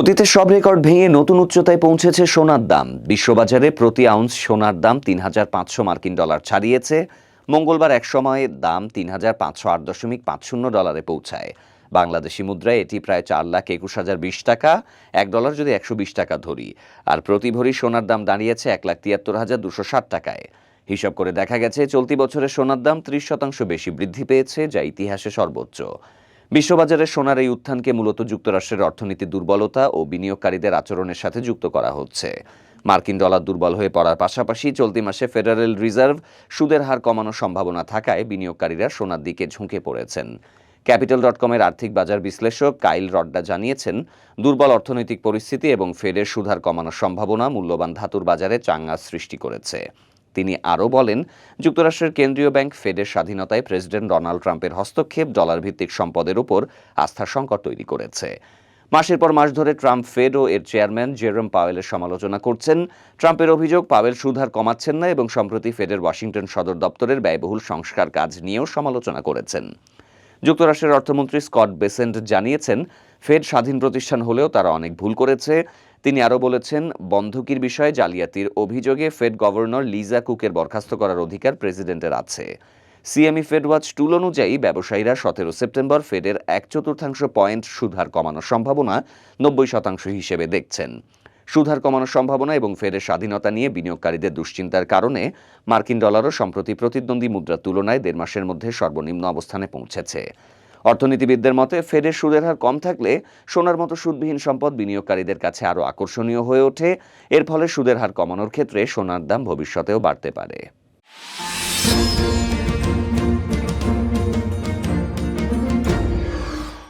অতীতের সব রেকর্ড ভেঙে নতুন উচ্চতায় পৌঁছেছে সোনার দাম। বিশ্ববাজারে প্রতি আউন্স সোনার দাম $৩,৫০০ ছাড়িয়েছে। মঙ্গলবার এক সময়ে দাম $৩,৫০৮.৫০ পৌঁছায়। বাংলাদেশি মুদ্রায় এটি প্রায় $৪,২১,০২০। $1 যদি ১২০ টাকা ধরি, আর প্রতি ভরি সোনার দাম দাঁড়িয়েছে $১,৭৩,২৬০ হিসাব করে দেখা গেছে চলতি বছরে সোনার দাম ৩০% বেশি বৃদ্ধি পেয়েছে, যা ইতিহাসে সর্বোচ্চ। বিশ্ববাজারে সোনার এই উত্থানকে মূলত যুক্তরাষ্ট্রের অর্থনীতির দুর্বলতা ও বিনিয়োগকারীদের আচরণের সাথে যুক্ত করা হচ্ছে। মার্কিন ডলার দুর্বল হয়ে পড়ার পাশাপাশি চলতি মাসে ফেডারেল রিজার্ভ সুদের হার কমানোর সম্ভাবনা থাকায় বিনিয়োগকারীরা সোনার দিকে ঝুঁকে পড়েছেন। ক্যাপিটাল.কমের আর্থিক বাজার বিশ্লেষক কাইল রড্ডা জানিয়েছেন, দুর্বল অর্থনৈতিক পরিস্থিতি এবং ফেডের সুদ হার কমানোর সম্ভাবনা মূল্যবান ধাতুর বাজারে চাঙ্গা সৃষ্টি করেছে। তিনি আরও বলেন, যুক্তরাষ্ট্রের কেন্দ্রীয় ব্যাংক ফেডের স্বাধীনতায় প্রেসিডেন্ট ডোনাল্ড ট্রাম্পের হস্তক্ষেপ ডলার ভিত্তিক সম্পদের উপর আস্থার সংকট তৈরি করেছে। মাসের পর মাস ধরে ট্রাম্প ফেড ও এর চেয়ারম্যান জেরোম পাওয়েলের সমালোচনা করছেন। ট্রাম্পের অভিযোগ, পাওয়েল সুদ হার কমাচ্ছেন না এবং সম্প্রতি ফেডের ওয়াশিংটন সদর দপ্তরের ব্যয়বহুল সংস্কার কাজ নিয়েও সমালোচনা করেছেন। যুক্তরাষ্ট্রের অর্থমন্ত্রী স্কট বেসেন্ট জানিয়েছেন, ফেড স্বাধীন প্রতিষ্ঠান হলেও তারা অনেক ভুল করেছে। তিনি আরও বলেছেন, বন্ধকির বিষয়ে জালিয়াতির অভিযোগে ফেড গভর্নর লিজা কুকের বরখাস্ত করার অধিকার প্রেসিডেন্টের আছে। সিএমই ফেড ওয়াচ টুল অনুযায়ী ব্যবসায়ীরা 17 সেপ্টেম্বর ফেডের 1/4 পয়েন্ট সুদ হার কমানোর সম্ভাবনা 90% হিসেবে দেখছেন। সুদ হার কমানোর সম্ভাবনা এবং ফেডের স্বাধীনতা নিয়ে বিনিয়োগকারীদের দুশ্চিন্তার কারণে মার্কিন ডলারও সম্প্রতি প্রতিদ্বন্দ্বী মুদ্রার তুলনায় 1.5 মাসের মধ্যে সর্বনিম্ন অবস্থানে পৌঁছেছে। অর্থনীতিবিদদের মতে, ফেডের সুদের হার কম থাকলে সোনার মতো সুদবিহীন সম্পদ বিনিয়োগকারীদের কাছে আরও আকর্ষণীয় হয়ে ওঠে। এর ফলে সুদের হার কমানোর ক্ষেত্রে সোনার দাম ভবিষ্যতেও বাড়তে পারে।